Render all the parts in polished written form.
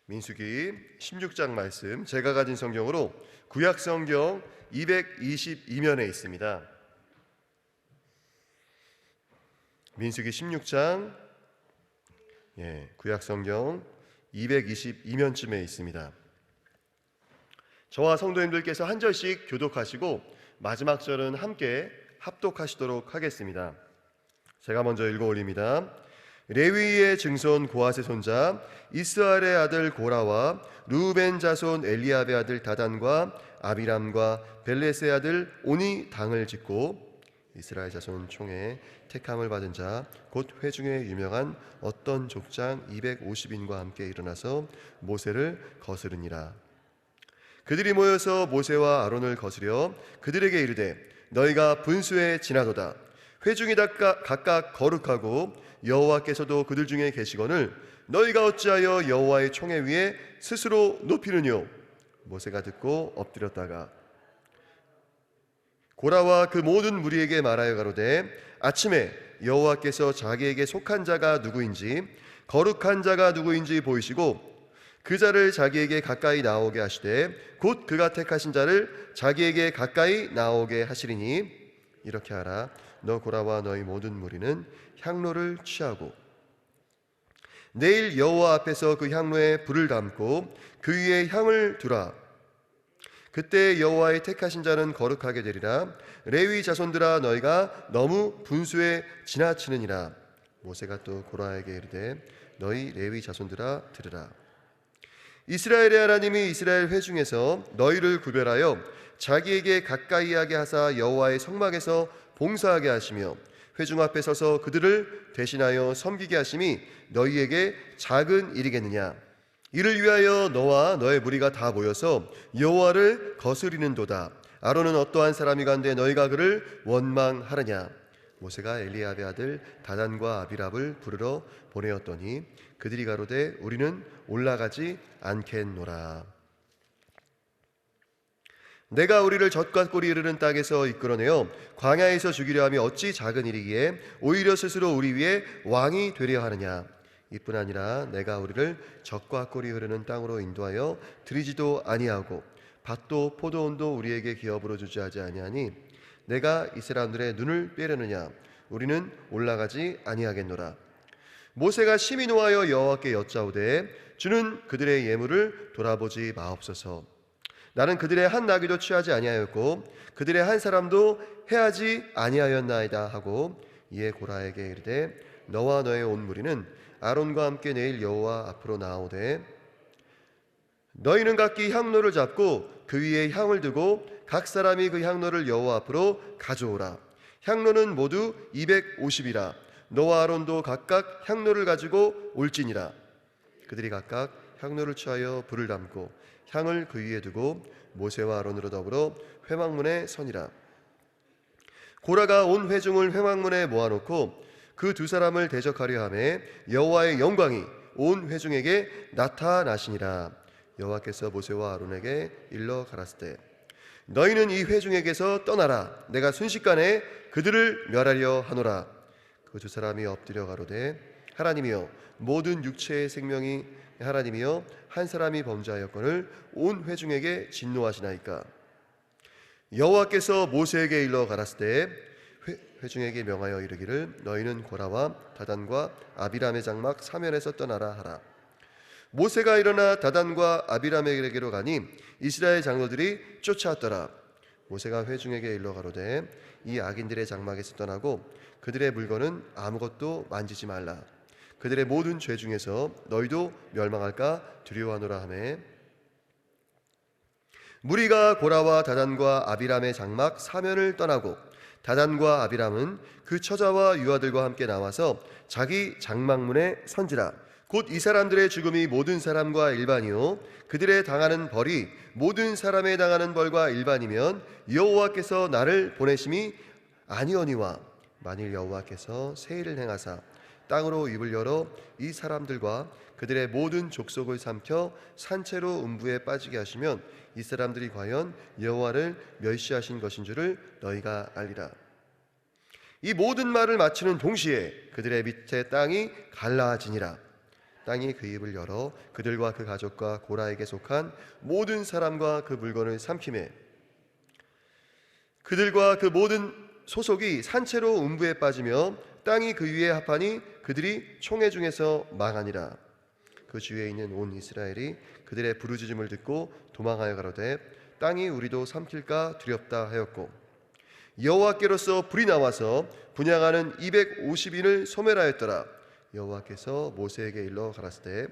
민수기 16장 말씀, 제가 가진 성경으로 구약 성경 222면에 있습니다. 민수기 16장 구약 성경 222면쯤에 있습니다. 저와 성도님들께서 한 절씩 교독하시고 마지막 절은 함께 합독하시도록 하겠습니다. 제가 먼저 읽어 올립니다. 레위의 증손 고핫의 손자 이스라엘의 아들 고라와 르우벤 자손 엘리압의 아들 다단과 아비람과 벨렛의 아들 온이 당을 짓고 이스라엘 자손 총회 택함을 받은 자 곧 회중에 유명한 어떤 족장 250인과 함께 일어나서 모세를 거스르니라. 그들이 모여서 모세와 아론을 거스려 그들에게 이르되 너희가 분수에 지나도다. 회중이 각각 거룩하고 여호와께서도 그들 중에 계시거늘 너희가 어찌하여 여호와의 총회 위에 스스로 높이느뇨. 모세가 듣고 엎드렸다가 고라와 그 모든 무리에게 말하여 가로되 아침에 여호와께서 자기에게 속한 자가 누구인지 거룩한 자가 누구인지 보이시고 그 자를 자기에게 가까이 나오게 하시되 곧 그가 택하신 자를 자기에게 가까이 나오게 하시리니 이렇게 하라. 너 고라와 너희 모든 무리는 향로를 취하고 내일 여호와 앞에서 그 향로에 불을 담고 그 위에 향을 두라. 그때 여호와의 택하신 자는 거룩하게 되리라. 레위 자손들아 너희가 너무 분수에 지나치느니라. 모세가 또 고라에게 이르되 너희 레위 자손들아 들으라. 이스라엘의 하나님이 이스라엘 회중에서 너희를 구별하여 자기에게 가까이 하게 하사 여호와의 성막에서 봉사하게 하시며 회중 앞에 서서 그들을 대신하여 섬기게 하심이 너희에게 작은 일이겠느냐. 이를 위하여 너와 너의 무리가 다 모여서 여호와를 거스리는도다. 아론은 어떠한 사람이간데 너희가 그를 원망하느냐. 모세가 엘리압의 아들 다단과 아비랍을 부르러 보내었더니 그들이 가로되 우리는 올라가지 않겠노라. 내가 우리를 젖과 꿀이 이르는 땅에서 이끌어내어 광야에서 죽이려 하며 어찌 작은 일이기에 오히려 스스로 우리 위에 왕이 되려 하느냐. 이뿐 아니라 내가 우리를 젖과 꿀이 흐르는 땅으로 인도하여 들이지도 아니하고 밭도 포도원도 우리에게 기업으로 주지 아니하니 내가 이 사람들의 눈을 빼려느냐. 우리는 올라가지 아니하겠노라. 모세가 심히 노하여 여호와께 여짜오되 주는 그들의 예물을 돌아보지 마옵소서. 나는 그들의 한 나귀도 취하지 아니하였고 그들의 한 사람도 해하지 아니하였나이다 하고 이에 고라에게 이르되 너와 너의 온 무리는 아론과 함께 내일 여호와 앞으로 나오되 너희는 각기 향로를 잡고 그 위에 향을 두고 각 사람이 그 향로를 여호와 앞으로 가져오라. 향로는 모두 250이라. 너와 아론도 각각 향로를 가지고 올지니라. 그들이 각각 향로를 취하여 불을 담고 향을 그 위에 두고 모세와 아론으로 더불어 회막문에 서니라. 고라가 온 회중을 회막문에 모아놓고 그 두 사람을 대적하려 하매 여호와의 영광이 온 회중에게 나타나시니라. 여호와께서 모세와 아론에게 일러 가라사대 너희는 이 회중에게서 떠나라. 내가 순식간에 그들을 멸하려 하노라. 그 두 사람이 엎드려 가로되 하나님이여 모든 육체의 생명이 하나님이여 한 사람이 범죄하였거늘 온 회중에게 진노하시나이까. 여호와께서 모세에게 일러 가라사대 회중에게 명하여 이르기를 너희는 고라와 다단과 아비람의 장막 사면에서 떠나라 하라. 모세가 일어나 다단과 아비람에게로 가니 이스라엘 장로들이 쫓아왔더라. 모세가 회중에게 일러 가로되 이 악인들의 장막에서 떠나고 그들의 물건은 아무것도 만지지 말라. 그들의 모든 죄 중에서 너희도 멸망할까 두려워하노라 하매 무리가 고라와 다단과 아비람의 장막 사면을 떠나고 다단과 아비람은 그 처자와 유아들과 함께 나와서 자기 장막문에 선지라. 곧 이 사람들의 죽음이 모든 사람과 일반이요 그들의 당하는 벌이 모든 사람의 당하는 벌과 일반이면 여호와께서 나를 보내심이 아니오니와 만일 여호와께서 세일을 행하사 땅으로 입을 열어 이 사람들과 그들의 모든 족속을 삼켜 산채로 음부에 빠지게 하시면 이 사람들이 과연 여호와를 멸시하신 것인 줄을 너희가 알리라. 이 모든 말을 마치는 동시에 그들의 밑에 땅이 갈라지니라. 땅이 그 입을 열어 그들과 그 가족과 고라에게 속한 모든 사람과 그 물건을 삼키매 그들과 그 모든 소속이 산채로 음부에 빠지며 땅이 그 위에 합하니 그들이 총회 중에서 망하니라. 그 주위에 있는 온 이스라엘이 그들의 부르짖음을 듣고 도망하여 가로되 땅이 우리도 삼킬까 두렵다 하였고 여호와께로서 불이 나와서 분향하는 250인을 소멸하였더라. 여호와께서 모세에게 일러 가라사대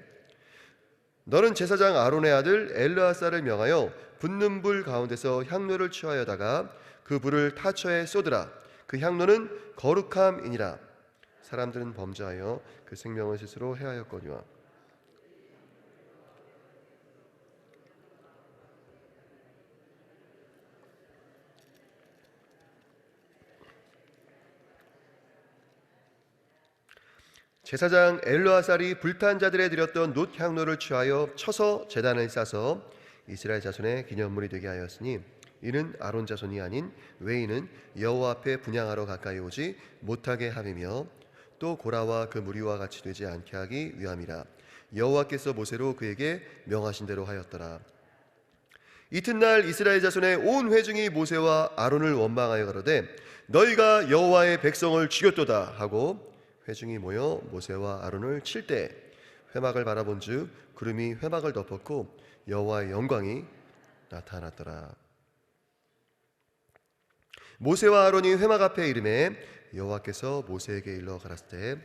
너는 제사장 아론의 아들 엘르아사를 명하여 붙는 불 가운데서 향로를 취하여다가 그 불을 타처에 쏟으라. 그 향로는 거룩함이니라. 사람들은 범죄하여 그 생명을 스스로 해하였거니와 제사장 엘르아살이 불탄 자들에 드렸던 놋 향로를 취하여 쳐서 제단을 싸서 이스라엘 자손의 기념물이 되게 하였으니 이는 아론 자손이 아닌 외인은 여호와 앞에 분향하러 가까이 오지 못하게 함이며 또 고라와 그 무리와 같이 되지 않게 하기 위함이라. 여호와께서 모세로 그에게 명하신 대로 하였더라. 이튿날 이스라엘 자손의 온 회중이 모세와 아론을 원망하여 가로되 너희가 여호와의 백성을 죽였도다 하고 회중이 모여 모세와 아론을 칠 때 회막을 바라본즉 구름이 회막을 덮었고 여호와의 영광이 나타났더라. 모세와 아론이 회막 앞에 이르매 여호와께서 모세에게 일러 가라사대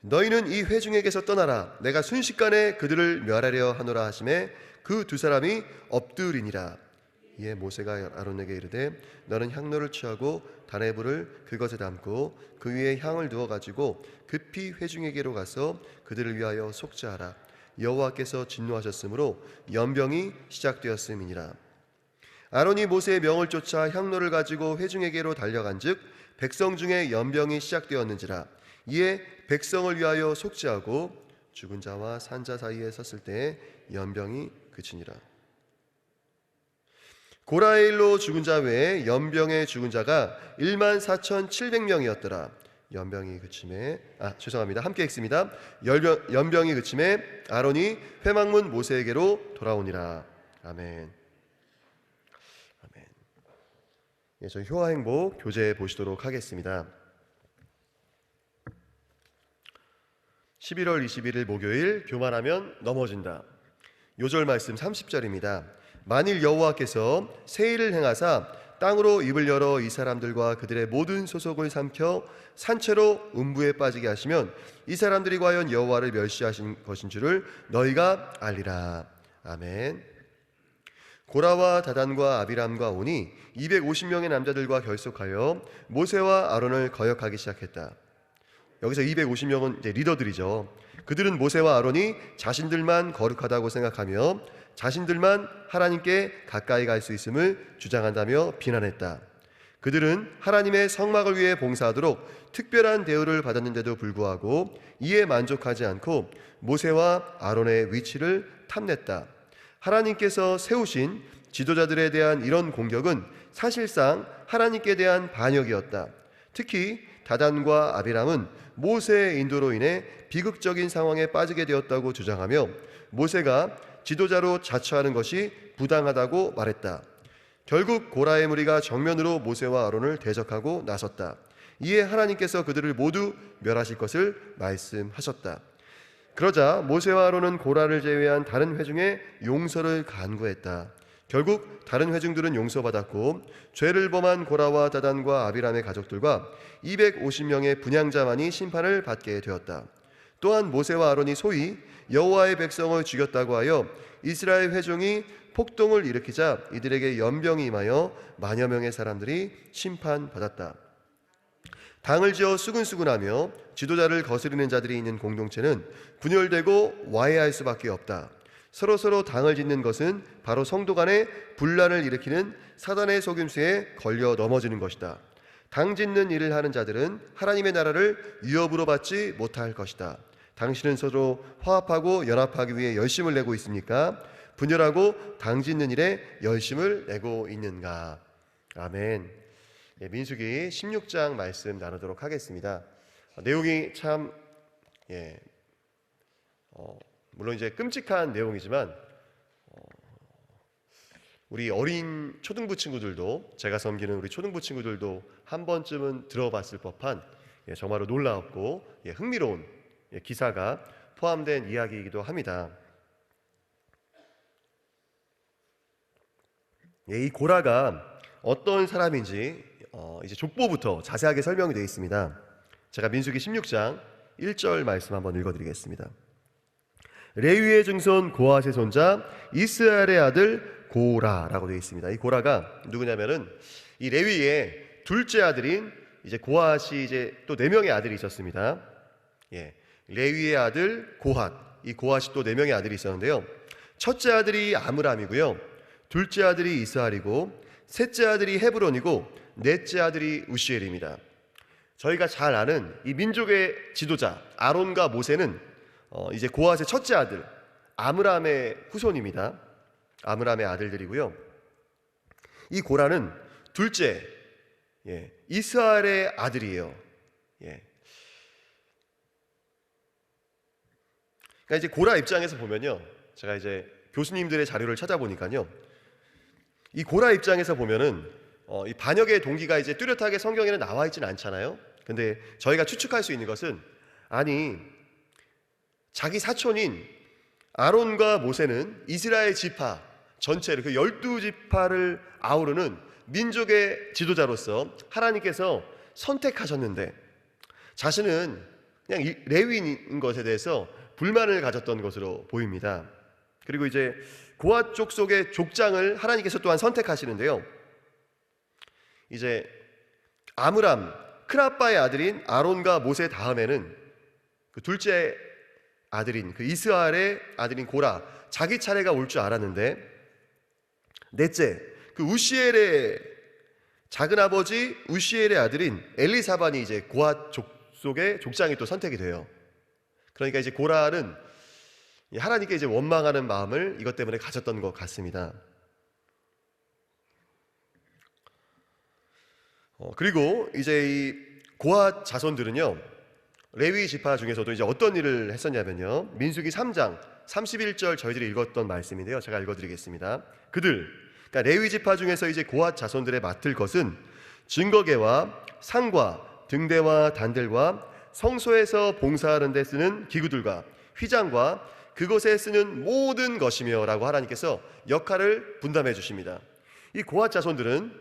너희는 이 회중에게서 떠나라. 내가 순식간에 그들을 멸하려 하노라 하시매 그 두 사람이 엎드리니라. 이에 모세가 아론에게 이르되 너는 향로를 취하고 단의 불을 그것에 담고 그 위에 향을 두어 가지고 급히 회중에게로 가서 그들을 위하여 속죄하라. 여호와께서 진노하셨으므로 연병이 시작되었음이니라. 아론이 모세의 명을 쫓아 향로를 가지고 회중에게로 달려간즉 백성 중에 연병이 시작되었는지라. 이에 백성을 위하여 속죄하고 죽은 자와 산 자 사이에 섰을 때 연병이 그치니라. 고라의 일로 죽은 자 외에 연병에 죽은 자가 14,700명이었더라. 연병이 그침에 함께 읽습니다. 연병이 그침에 아론이 회막문 모세에게로 돌아오니라. 아멘. 아멘. 예, 저희 효화행복 교재 보시도록 하겠습니다. 11월 21일 목요일 교만하면 넘어진다. 요절 말씀 30절입니다. 만일 여호와께서 새 일을 행하사 땅으로 입을 열어 이 사람들과 그들의 모든 소속을 삼켜 산채로 음부에 빠지게 하시면 이 사람들이 과연 여호와를 멸시하신 것인 줄을 너희가 알리라. 아멘. 고라와 다단과 아비람과 온이 250명의 남자들과 결속하여 모세와 아론을 거역하기 시작했다. 여기서 250명은 이제 리더들이죠. 그들은 모세와 아론이 자신들만 거룩하다고 생각하며 자신들만 하나님께 가까이 갈 수 있음을 주장한다며 비난했다. 그들은 하나님의 성막을 위해 봉사하도록 특별한 대우를 받았는데도 불구하고 이에 만족하지 않고 모세와 아론의 위치를 탐냈다. 하나님께서 세우신 지도자들에 대한 이런 공격은 사실상 하나님께 대한 반역이었다. 특히 다단과 아비람은 모세의 인도로 인해 비극적인 상황에 빠지게 되었다고 주장하며 모세가 지도자로 자처하는 것이 부당하다고 말했다. 결국 고라의 무리가 정면으로 모세와 아론을 대적하고 나섰다. 이에 하나님께서 그들을 모두 멸하실 것을 말씀하셨다. 그러자 모세와 아론은 고라를 제외한 다른 회중에 용서를 간구했다. 결국 다른 회중들은 용서받았고 죄를 범한 고라와 다단과 아비람의 가족들과 250명의 분향자만이 심판을 받게 되었다. 또한 모세와 아론이 소위 여호와의 백성을 죽였다고 하여 이스라엘 회중이 폭동을 일으키자 이들에게 연병이 임하여 만여 명의 사람들이 심판받았다. 당을 지어 수근수근하며 지도자를 거스르는 자들이 있는 공동체는 분열되고 와해할 수밖에 없다. 서로서로 당을 짓는 것은 바로 성도 간의 분란을 일으키는 사단의 속임수에 걸려 넘어지는 것이다. 당 짓는 일을 하는 자들은 하나님의 나라를 위협으로 받지 못할 것이다. 당신은 서로 화합하고 연합하기 위해 열심을 내고 있습니까? 분열하고 당 짓는 일에 열심을 내고 있는가? 아멘. 민수기 16장 말씀 나누도록 하겠습니다. 내용이 참 물론 이제 끔찍한 내용이지만 우리 어린 초등부 친구들도, 제가 섬기는 우리 초등부 친구들도 한 번쯤은 들어봤을 법한 정말로 놀라웠고 흥미로운 기사가 포함된 이야기이기도 합니다. 이 고라가 어떤 사람인지 이제 족보부터 자세하게 설명이 되어 있습니다. 제가 민수기 16장 1절 말씀 한번 읽어드리겠습니다. 레위의 증손 고핫의 손자 이스라엘의 아들 고라라고 되어 있습니다. 이 고라가 누구냐면은 이 레위의 둘째 아들인 이제 고핫이 이제 또 4명의 아들이 있었습니다. 레위의 아들 고핫, 이 고핫이 또 4명의 아들이 있었는데요. 첫째 아들이 아므람이고요, 둘째 아들이 이스할이고, 셋째 아들이 헤브론이고, 넷째 아들이 우시엘입니다. 저희가 잘 아는 이 민족의 지도자 아론과 모세는 이제 고핫의 첫째 아들 아므람의 후손입니다. 아므람의 아들들이고요. 이 고라는 둘째 이스할의 아들이에요. 그러니까 이제 고라 입장에서 보면요, 제가 이제 교수님들의 자료를 찾아보니까요, 이 고라 입장에서 보면은 이 반역의 동기가 이제 뚜렷하게 성경에는 나와 있지는 않잖아요. 근데 저희가 추측할 수 있는 것은, 아니 자기 사촌인 아론과 모세는 이스라엘 지파 전체를, 그 12지파를 아우르는 민족의 지도자로서 하나님께서 선택하셨는데 자신은 그냥 레위인 것에 대해서 불만을 가졌던 것으로 보입니다. 그리고 이제 고핫 족속의 족장을 하나님께서 또한 선택하시는데요, 이제 아므람 크라빠의 아들인 아론과 모세 다음에는 그 둘째 아들인 그 이스할의 아들인 고라, 자기 차례가 올 줄 알았는데, 넷째 그 우시엘의 작은 아버지 우시엘의 아들인 엘리사반이 이제 고핫 족속의 족장이 또 선택이 돼요. 그러니까 이제 고라는 하나님께 이제 원망하는 마음을 이것 때문에 가졌던 것 같습니다. 그리고 이제 이 고핫 자손들은요, 레위 지파 중에서도 이제 어떤 일을 했었냐면요, 민수기 3장 31절 저희들이 읽었던 말씀인데요, 제가 읽어드리겠습니다. 그들, 그러니까 레위 지파 중에서 이제 고핫 자손들의 맡을 것은 증거계와 상과 등대와 단들과 성소에서 봉사하는 데 쓰는 기구들과 휘장과 그것에 쓰는 모든 것이며 라고 하나님께서 역할을 분담해 주십니다. 이 고핫 자손들은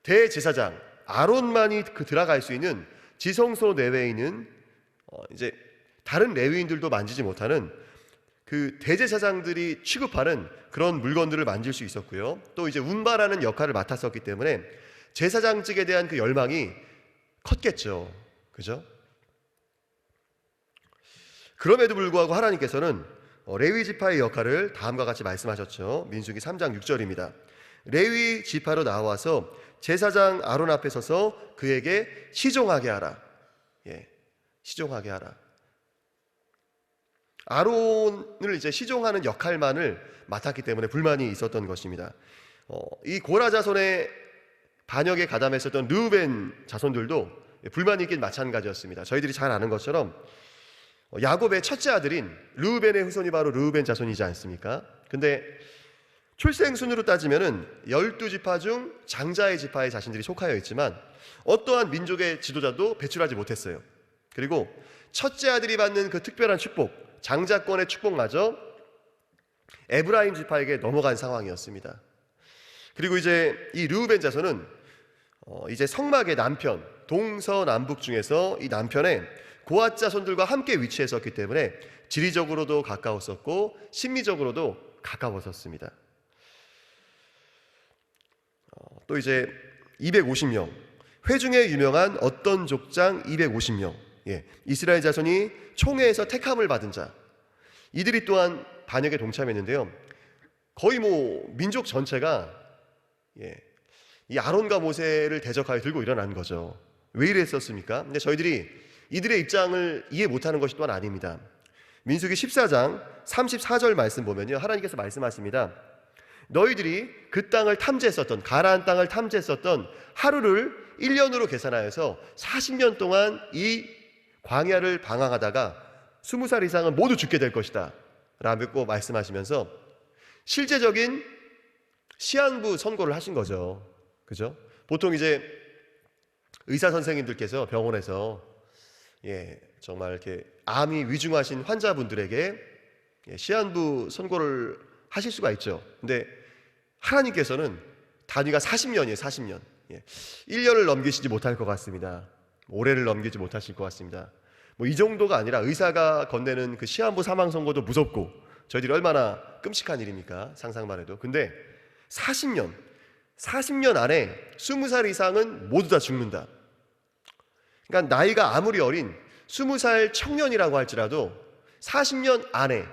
대제사장 아론만이 들어갈 수 있는 지성소 내외에 있는 이제 다른 레위인들도 만지지 못하는 그 대제사장들이 취급하는 그런 물건들을 만질 수 있었고요, 또 이제 운반하는 역할을 맡았었기 때문에 제사장직에 대한 그 열망이 컸겠죠. 그죠? 그럼에도 불구하고 하나님께서는 레위 지파의 역할을 다음과 같이 말씀하셨죠. 민수기 3장 6절입니다. 레위 지파로 나와서 제사장 아론 앞에 서서 그에게 시종하게 하라. 시종하게 하라. 아론을 이제 시종하는 역할만을 맡았기 때문에 불만이 있었던 것입니다. 이 고라 자손의 반역에 가담했었던 르우벤 자손들도 불만이 있긴 마찬가지였습니다. 저희들이 잘 아는 것처럼 야곱의 첫째 아들인 르우벤의 후손이 바로 르우벤 자손이지 않습니까? 근데 출생순으로 따지면은 12지파 중 장자의 지파에 자신들이 속하여 있지만 어떠한 민족의 지도자도 배출하지 못했어요. 그리고 첫째 아들이 받는 그 특별한 축복, 장자권의 축복마저 에브라임 지파에게 넘어간 상황이었습니다. 그리고 이제 이 르우벤 자손은 이제 성막의 남편, 동서남북 중에서 이 남편에 고핫 자손들과 함께 위치했었기 때문에 지리적으로도 가까웠었고 심리적으로도 가까웠었습니다. 또 이제 250명, 회중에 유명한 어떤 족장 250명, 이스라엘 자손이 총회에서 택함을 받은 자, 이들이 또한 반역에 동참했는데요, 거의 민족 전체가 이 아론과 모세를 대적하여 들고 일어난 거죠. 왜 이랬었습니까? 근데 저희들이 이들의 입장을 이해 못하는 것이 또한 아닙니다. 민수기 14장 34절 말씀 보면요, 하나님께서 말씀하십니다. 너희들이 그 땅을 탐지했었던, 가나안 땅을 탐지했었던 하루를 1년으로 계산하여서 40년 동안 이 광야를 방황하다가 20살 이상은 모두 죽게 될 것이다 라고 말씀하시면서 실제적인 시한부 선고를 하신 거죠. 그죠? 보통 이제 의사 선생님들께서 병원에서 정말 이렇게 암이 위중하신 환자분들에게 시한부 선고를 하실 수가 있죠. 근데 하나님께서는 단위가 40년이에요. 40년. 1년을 넘기시지 못할 것 같습니다. 올해를 넘기지 못하실 것 같습니다. 뭐 이 정도가 아니라 의사가 건네는 그 시한부 사망 선고도 무섭고 저희들이 얼마나 끔찍한 일입니까? 상상만 해도. 근데 40년 안에 20살 이상은 모두 다 죽는다. 그러니까 나이가 아무리 어린 20살 청년이라고 할지라도 40년 안에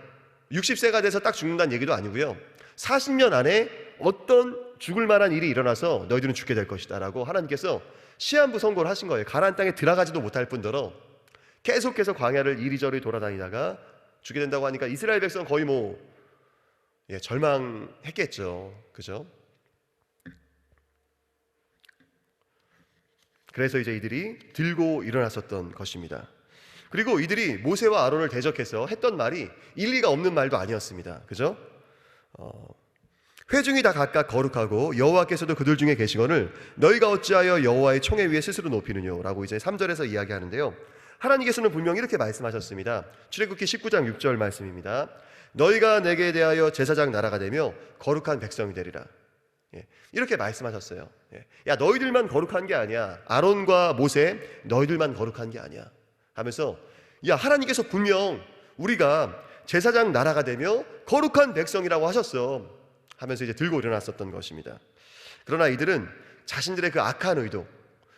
60세가 돼서 딱 죽는다는 얘기도 아니고요. 40년 안에 어떤 죽을 만한 일이 일어나서 너희들은 죽게 될 것이다 라고 하나님께서 시한부 선고를 하신 거예요. 가나안 땅에 들어가지도 못할 뿐더러 계속해서 광야를 이리저리 돌아다니다가 죽게 된다고 하니까 이스라엘 백성 거의 절망했겠죠. 그죠? 그래서 이제 이들이 들고 일어났었던 것입니다. 그리고 이들이 모세와 아론을 대적해서 했던 말이 일리가 없는 말도 아니었습니다. 그죠? 회중이 다 각각 거룩하고 여호와께서도 그들 중에 계시거늘 너희가 어찌하여 여호와의 총회 위에 스스로 높이느뇨 라고 이제 3절에서 이야기하는데요. 하나님께서는 분명히 이렇게 말씀하셨습니다. 출애굽기 19장 6절 말씀입니다. 너희가 내게 대하여 제사장 나라가 되며 거룩한 백성이 되리라. 이렇게 말씀하셨어요. 야, 너희들만 거룩한 게 아니야. 아론과 모세 너희들만 거룩한 게 아니야 하면서 야, 하나님께서 분명 우리가 제사장 나라가 되며 거룩한 백성이라고 하셨어 하면서 이제 들고 일어났었던 것입니다. 그러나 이들은 자신들의 그 악한 의도,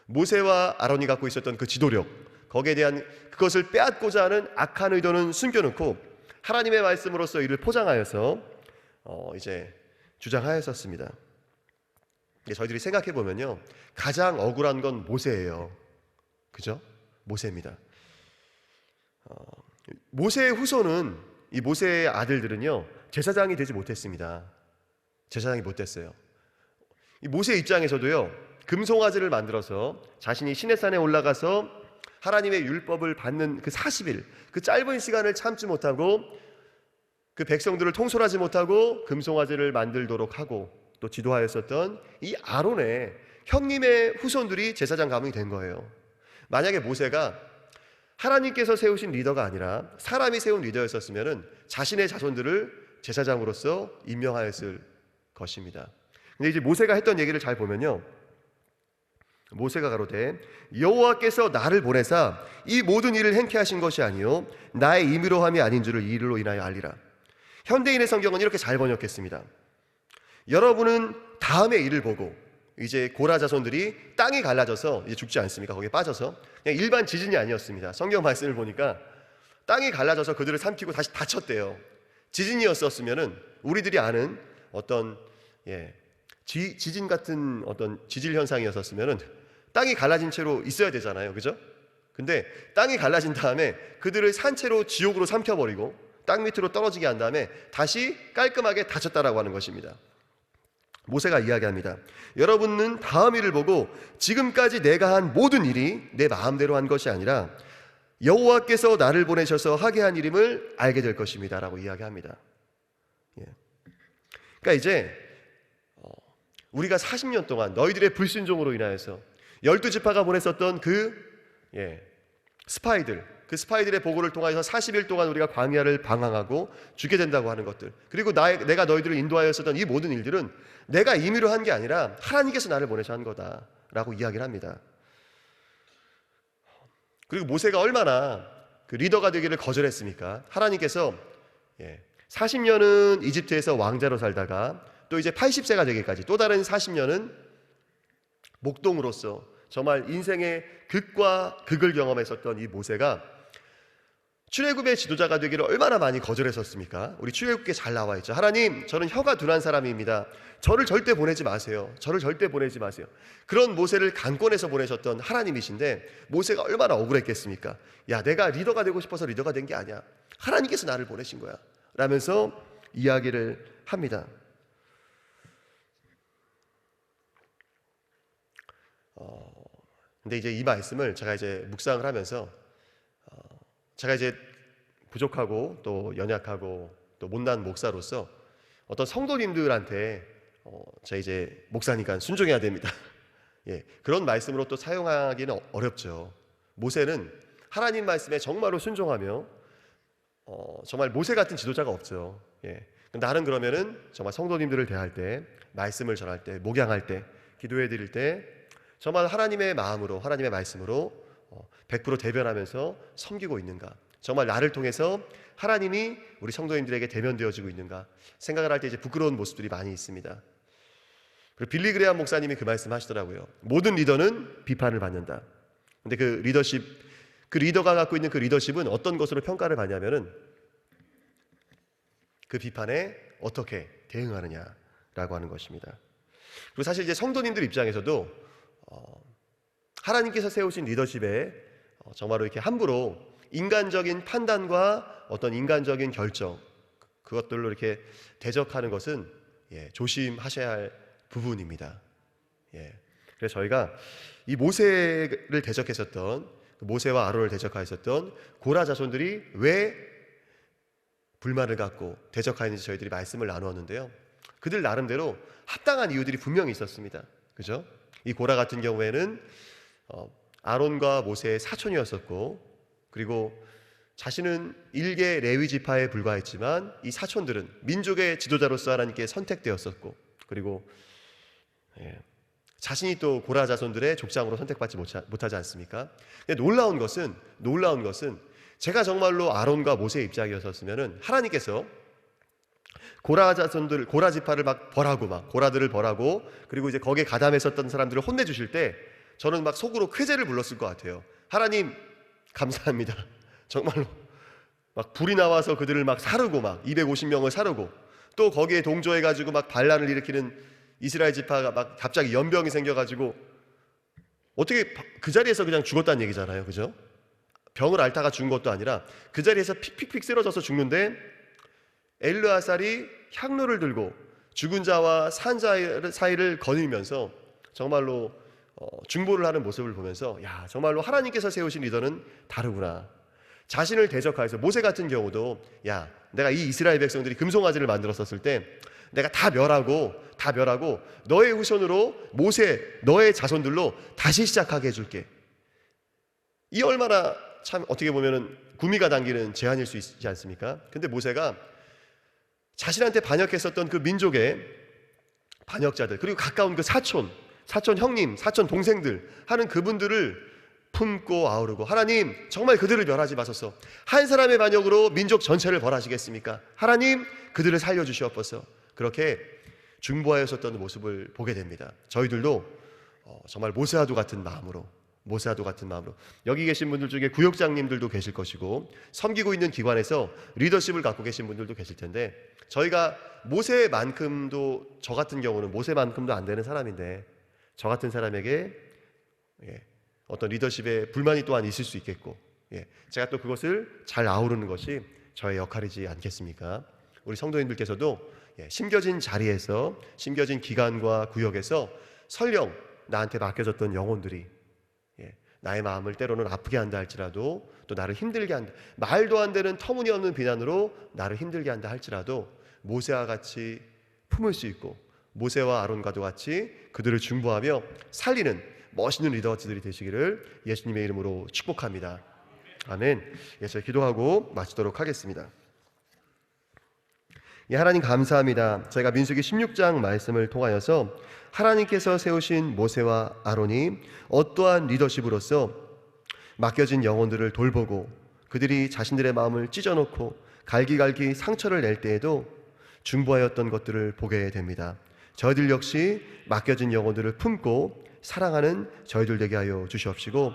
모세와 아론이 갖고 있었던 그 지도력, 거기에 대한 그것을 빼앗고자 하는 악한 의도는 숨겨놓고 하나님의 말씀으로서 이를 포장하여서 이제 주장하였었습니다. 저희들이 생각해 보면요, 가장 억울한 건 모세예요. 그죠? 모세입니다. 모세의 후손은, 이 모세의 아들들은요 제사장이 되지 못했습니다. 제사장이 못 됐어요. 이 모세 입장에서도요, 금송아지를 만들어서 자신이 시내산에 올라가서 하나님의 율법을 받는 그 40일, 그 짧은 시간을 참지 못하고 그 백성들을 통솔하지 못하고 금송아지를 만들도록 하고 또 지도하였었던 이 아론의 형님의 후손들이 제사장 가문이 된 거예요. 만약에 모세가 하나님께서 세우신 리더가 아니라 사람이 세운 리더였었으면 자신의 자손들을 제사장으로서 임명하였을 것입니다. 근데 이제 모세가 했던 얘기를 잘 보면요, 모세가 가로되 여호와께서 나를 보내사 이 모든 일을 행케 하신 것이 아니요 나의 임의로 함이 아닌 줄을 이 일로 인하여 알리라. 현대인의 성경은 이렇게 잘 번역했습니다. 여러분은 다음의 일을 보고, 이제 고라 자손들이 땅이 갈라져서 이제 죽지 않습니까? 거기에 빠져서 그냥 일반 지진이 아니었습니다. 성경 말씀을 보니까 땅이 갈라져서 그들을 삼키고 다시 닫혔대요. 지진이었었으면은 우리들이 아는 어떤 지진 같은 어떤 지질 현상이었었으면은 땅이 갈라진 채로 있어야 되잖아요. 그죠? 근데 땅이 갈라진 다음에 그들을 산채로 지옥으로 삼켜버리고 땅 밑으로 떨어지게 한 다음에 다시 깔끔하게 닫혔다라고 하는 것입니다. 모세가 이야기합니다. 여러분은 다음 일을 보고 지금까지 내가 한 모든 일이 내 마음대로 한 것이 아니라 여호와께서 나를 보내셔서 하게 한 일임을 알게 될 것입니다 라고 이야기합니다. 그러니까 이제 우리가 40년 동안 너희들의 불순종으로 인하여서 12지파가 보냈었던 그 스파이들, 그 스파이들의 보고를 통하여서 40일 동안 우리가 광야를 방황하고 죽게 된다고 하는 것들, 그리고 내가 너희들을 인도하였었던 이 모든 일들은 내가 임의로 한 게 아니라 하나님께서 나를 보내셔 한 거다라고 이야기를 합니다. 그리고 모세가 얼마나 그 리더가 되기를 거절했습니까? 하나님께서 40년은 이집트에서 왕자로 살다가 또 이제 80세가 되기까지 또 다른 40년은 목동으로서 정말 인생의 극과 극을 경험했었던 이 모세가 출애굽의 지도자가 되기를 얼마나 많이 거절했었습니까? 우리 출애굽기에 잘 나와 있죠. 하나님, 저는 혀가 둔한 사람입니다. 저를 절대 보내지 마세요. 저를 절대 보내지 마세요. 그런 모세를 강권해서 보내셨던 하나님이신데 모세가 얼마나 억울했겠습니까? 야, 내가 리더가 되고 싶어서 리더가 된 게 아니야. 하나님께서 나를 보내신 거야 라면서 이야기를 합니다. 근데 이제 이 말씀을 제가 이제 묵상을 하면서 제가 이제 부족하고 또 연약하고 또 못난 목사로서 어떤 성도님들한테 저 이제 목사니까 순종해야 됩니다. 예, 그런 말씀으로 또 사용하기는 어렵죠. 모세는 하나님 말씀에 정말로 순종하며 정말 모세 같은 지도자가 없죠. 예, 나는 그러면은 정말 성도님들을 대할 때, 말씀을 전할 때, 목양할 때, 기도해 드릴 때 정말 하나님의 마음으로, 하나님의 말씀으로 100% 대변하면서 섬기고 있는가, 정말 나를 통해서 하나님이 우리 성도님들에게 대면되어지고 있는가 생각을 할 때 이제 부끄러운 모습들이 많이 있습니다. 그리고 빌리 그레함 목사님이 그 말씀 하시더라고요. 모든 리더는 비판을 받는다. 근데 그 리더가 갖고 있는 그 리더십은 어떤 것으로 평가를 받냐면은 그 비판에 어떻게 대응하느냐라고 하는 것입니다. 그리고 사실 이제 성도님들 입장에서도 하나님께서 세우신 리더십에 정말로 이렇게 함부로 인간적인 판단과 어떤 인간적인 결정, 그것들로 이렇게 대적하는 것은 조심하셔야 할 부분입니다. 그래서 저희가 이 모세를 대적했었던, 모세와 아론을 대적하였었던 고라 자손들이 왜 불만을 갖고 대적하였는지 저희들이 말씀을 나누었는데요. 그들 나름대로 합당한 이유들이 분명히 있었습니다. 그죠? 이 고라 같은 경우에는 아론과 모세의 사촌이었었고, 그리고 자신은 일개 레위 지파에 불과했지만 이 사촌들은 민족의 지도자로서 하나님께 선택되었었고, 그리고 자신이 또 고라 자손들의 족장으로 선택받지 못하지 않습니까? 근데 놀라운 것은 제가 정말로 아론과 모세의 입장이었었으면은 하나님께서 고라 자손들, 고라 지파를 막 벌하고, 막 고라들을 벌하고, 그리고 이제 거기에 가담했었던 사람들을 혼내주실 때 저는 막 속으로 쾌재를 불렀을 것 같아요. 하나님 감사합니다. 정말로 막 불이 나와서 그들을 막 사르고, 막 250명을 사르고, 또 거기에 동조해가지고 막 반란을 일으키는 이스라엘 지파가 막 갑자기 연병이 생겨가지고 어떻게 그 자리에서 그냥 죽었다는 얘기잖아요. 그죠? 병을 앓다가 죽은 것도 아니라 그 자리에서 픽픽픽 쓰러져서 죽는데 엘르아살이 향로를 들고 죽은 자와 산 자 사이를 거닐면서 정말로 중보를 하는 모습을 보면서, 야, 정말로 하나님께서 세우신 리더는 다르구나. 자신을 대적하여서, 모세 같은 경우도, 야, 내가 이 이스라엘 백성들이 금송아지를 만들었었을 때 내가 다 멸하고 너의 후손으로, 모세 너의 자손들로 다시 시작하게 해줄게. 이 얼마나 참 어떻게 보면은 구미가 당기는 제안일 수 있지 않습니까? 근데 모세가 자신한테 반역했었던 그 민족의 반역자들, 그리고 가까운 그 사촌 형님, 사촌 동생들 하는 그분들을 품고 아우르고, 하나님 정말 그들을 멸하지 마소서. 한 사람의 반역으로 민족 전체를 벌하시겠습니까? 하나님 그들을 살려주시옵소서. 그렇게 중보하였었던 모습을 보게 됩니다. 저희들도 정말 모세와도 같은 마음으로, 여기 계신 분들 중에 구역장님들도 계실 것이고, 섬기고 있는 기관에서 리더십을 갖고 계신 분들도 계실 텐데, 저희가 모세만큼도, 저 같은 경우는 모세만큼도 안 되는 사람인데, 저 같은 사람에게 어떤 리더십에 불만이 또한 있을 수 있겠고, 제가 또 그것을 잘 아우르는 것이 저의 역할이지 않겠습니까? 우리 성도님들께서도 심겨진 자리에서, 심겨진 기관과 구역에서 설령 나한테 맡겨졌던 영혼들이 나의 마음을 때로는 아프게 한다 할지라도, 또 나를 힘들게 한다, 말도 안 되는 터무니없는 비난으로 나를 힘들게 한다 할지라도 모세와 같이 품을 수 있고, 모세와 아론과도 같이 그들을 중보하며 살리는 멋있는 리더들이 되시기를 예수님의 이름으로 축복합니다. 아멘. 저희 기도하고 마치도록 하겠습니다. 하나님 감사합니다. 저희가 민수기 16장 말씀을 통하여서 하나님께서 세우신 모세와 아론이 어떠한 리더십으로서 맡겨진 영혼들을 돌보고, 그들이 자신들의 마음을 찢어놓고 갈기갈기 상처를 낼 때에도 중보하였던 것들을 보게 됩니다. 저희들 역시 맡겨진 영혼들을 품고 사랑하는 저희들 되게 하여 주시옵시고,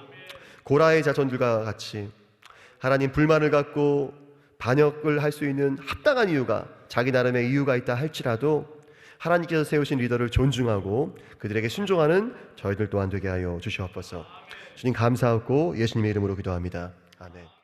고라의 자손들과 같이 하나님 불만을 갖고 반역을 할 수 있는 합당한 이유가, 자기 나름의 이유가 있다 할지라도 하나님께서 세우신 리더를 존중하고 그들에게 순종하는 저희들 또한 되게 하여 주시옵소서. 주님 감사하고 예수님의 이름으로 기도합니다. 아멘.